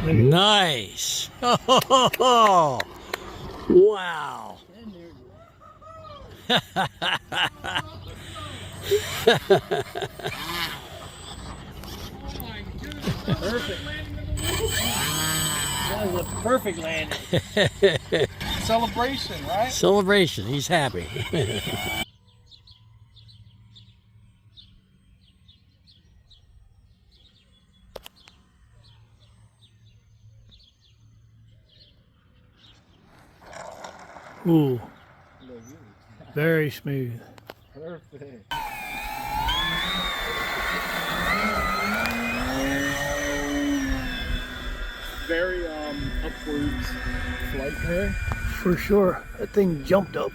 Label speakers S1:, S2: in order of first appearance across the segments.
S1: Nice. Oh, wow.
S2: Perfect. That was a perfect landing. Celebration, right?
S1: Celebration. He's happy. Ooh. Very smooth.
S2: Perfect. Very upwards flight there.
S1: For sure. That thing jumped up.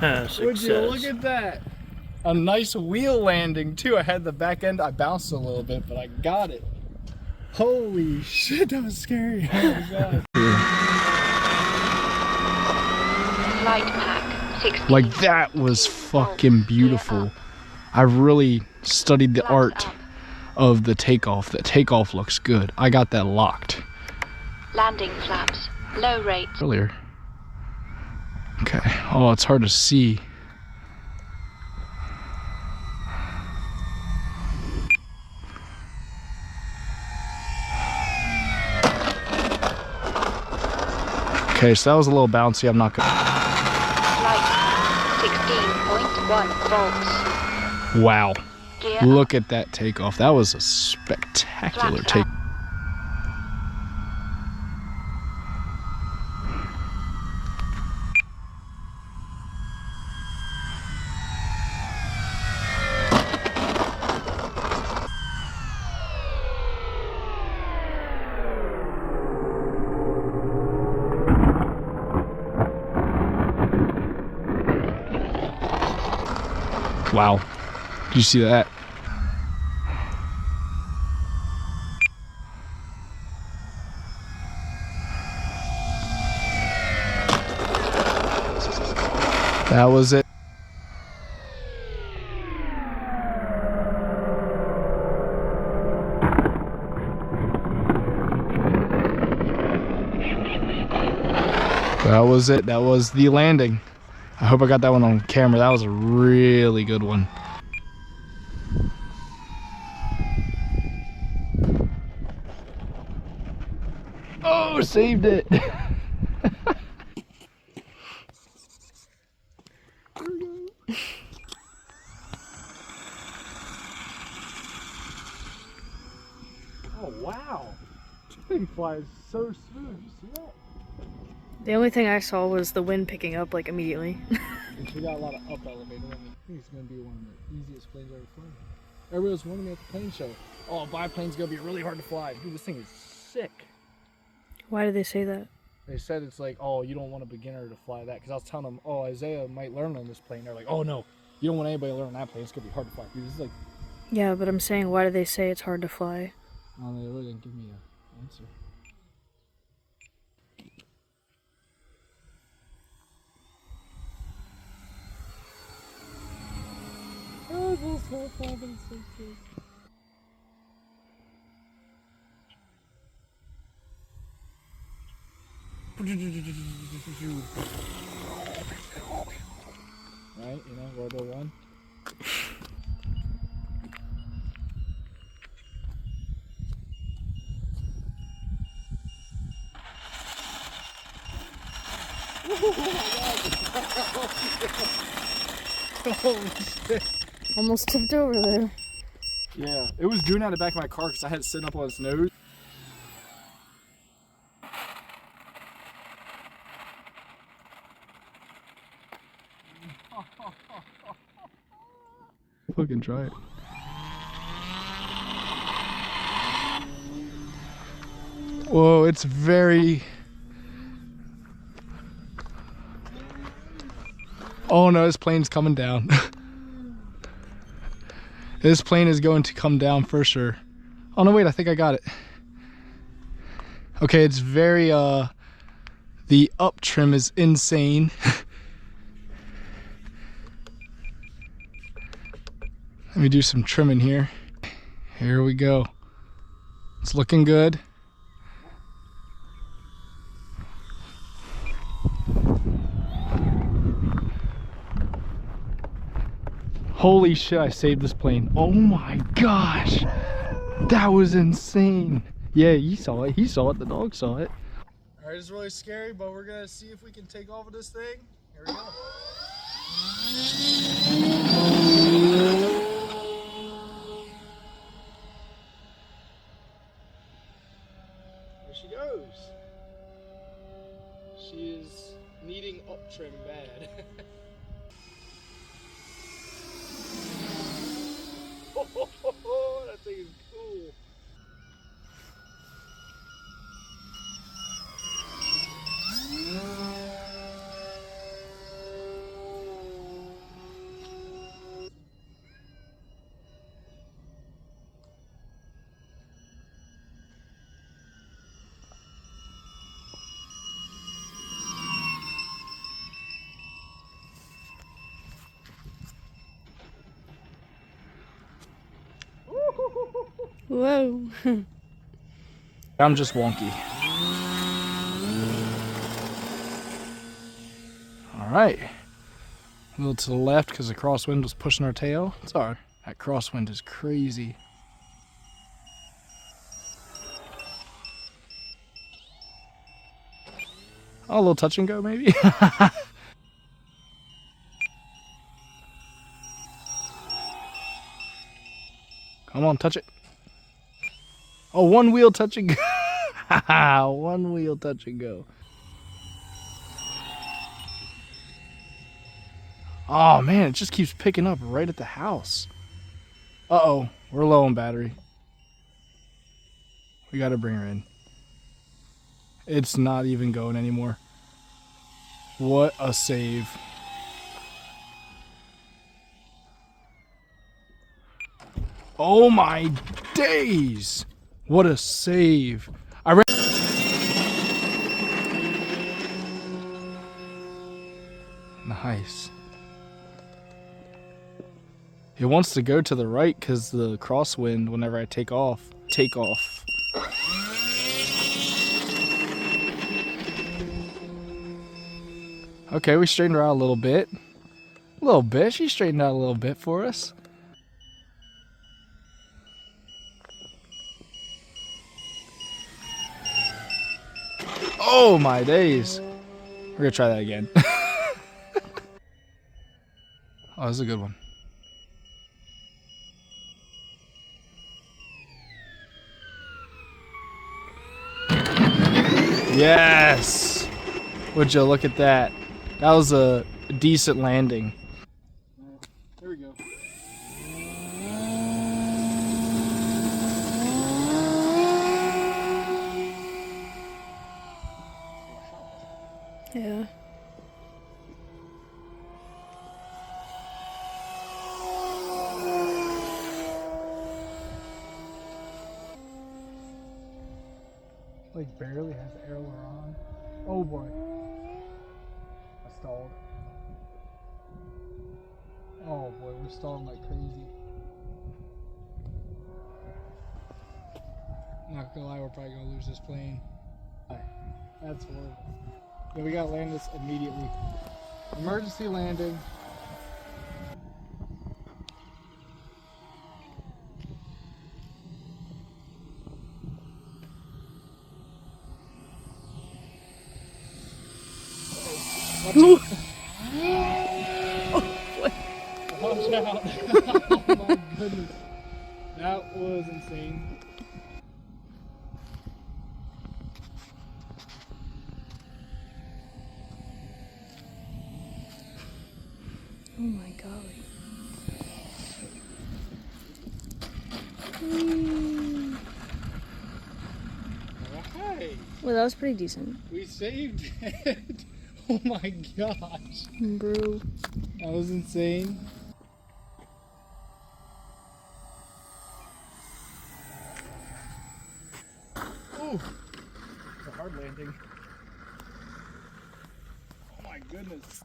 S2: Yes. Would you look at that? A nice wheel landing too. I had the back end. I bounced a little bit, but I got it. Holy shit, that was scary. Oh my god.
S3: Flight pack 16.
S2: Like that was fucking beautiful. I really studied the art of the takeoff. The takeoff looks good. I got that locked.
S3: Landing flaps. Low rate.
S2: Earlier. Okay. Oh, it's hard to see. Okay, so that was a little bouncy. I'm not gonna.
S3: Flight 16.1 volts.
S2: Wow.
S3: Gear
S2: Look at that takeoff. That was a spectacular
S3: Flat
S2: take. Wow. Did you see that? That was it. That was it. That was the landing. I hope I got that one on camera. That was a really good one. Oh, saved it. Oh, wow. This thing flies so smooth. You see that?
S4: The only thing I saw was the wind picking up like immediately.
S2: And she got a lot of up elevator. I think it's going to be one of the easiest planes I've ever flown. Everybody was warning me at the plane show, oh, biplane's going to be really hard to fly. Dude, this thing is sick.
S4: Why did they say that?
S2: They said it's like, oh, you don't want a beginner to fly that. Because I was telling them, oh, Isaiah might learn on this plane. They're like, oh, no, you don't want anybody to learn on that plane. It's going to be hard to fly. Dude, this is like...
S4: Yeah, but I'm saying, why did they say it's hard to fly?
S2: Oh, they really didn't give me an answer. Oh, this whole thing is so cute. Right, you know, World War I. Holy shit.
S4: Almost tipped over there.
S2: Yeah, it was doing out of the back of my car because I had it sitting up on its nose. Fucking try it. Whoa, it's very... Oh no, this plane's coming down. This plane is going to come down for sure. Oh no, wait, I think I got it. Okay, it's very, the up trim is insane. Let me do some trimming here. Here we go. It's looking good. Holy shit, I saved this plane. Oh my gosh. That was insane. Yeah, he saw it. He saw it. The dog saw it. All right, it's really scary, but we're gonna see if we can take off of this thing. Here we go. There she goes. She is needing up trim bad. That thing is cool.
S4: Whoa.
S2: I'm just wonky. All right. A little to the left because the crosswind was pushing our tail. Sorry, that crosswind is crazy. Oh, a little touch and go maybe. Come on, touch it. Oh, one wheel touch and go. One wheel touch and go. Oh man, it just keeps picking up right at the house. Uh-oh, we're low on battery. We gotta bring her in. It's not even going anymore. What a save. Oh my days! What a save. Nice. It wants to go to the right because the crosswind, whenever I take off. Okay, we straightened her out a little bit. She straightened out a little bit for us. Oh my days. We're gonna try that again. Oh, this is a good one. Yes! Would you look at that? That was a decent landing. There we go.
S4: Yeah.
S2: Like barely has aileron. Oh boy. I stalled. Oh boy, we're stalling like crazy. Not gonna lie, we're probably gonna lose this plane. That's horrible. Yeah, we gotta land this immediately. Emergency landing.
S4: Ooh.
S2: Watch out. Oh my goodness. That was insane.
S4: Oh my god.
S2: Alright.
S4: Well, that was pretty decent.
S2: We saved it. Oh my gosh.
S4: Bro.
S2: That was insane. Ooh, it's a hard landing. Oh my goodness.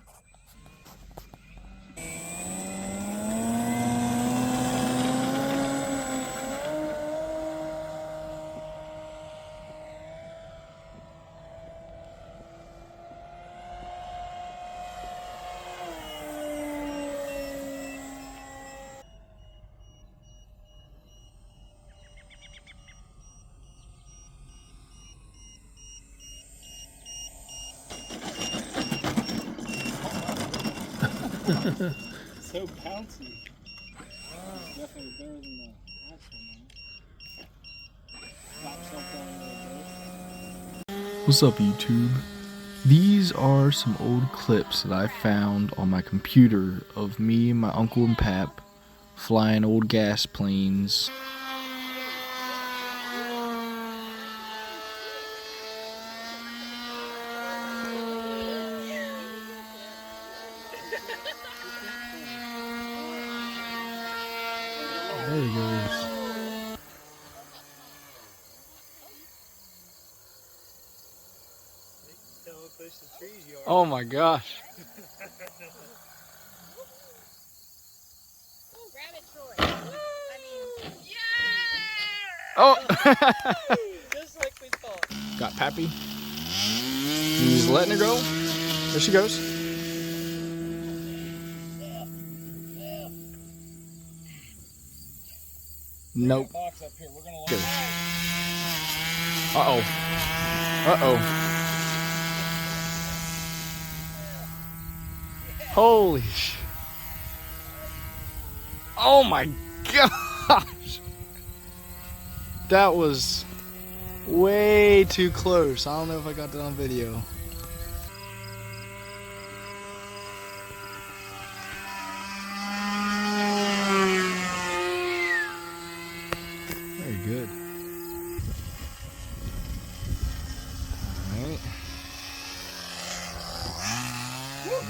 S2: So bouncy. Definitely better than the actual one. What's up, YouTube? These are some old clips that I found on my computer of me and my uncle and Pap flying old gas planes.
S1: There he goes.
S2: Oh my gosh.
S5: Grab it, Troy. I mean, yeah!
S2: Oh!
S5: Just like we thought.
S2: Got Pappy. He's letting her go. There she goes. Nope. Good. Uh-oh. Uh-oh. Holy sh... Oh my gosh! That was way too close. I don't know if I got that on video. Very good. Alright.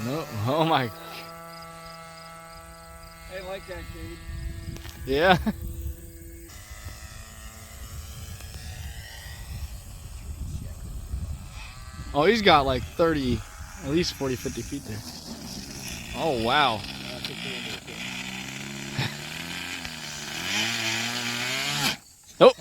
S2: No. Oh my. I like that, dude. Yeah. Oh, he's got like 30, at least 40, 50 feet there. Oh, wow. Oh.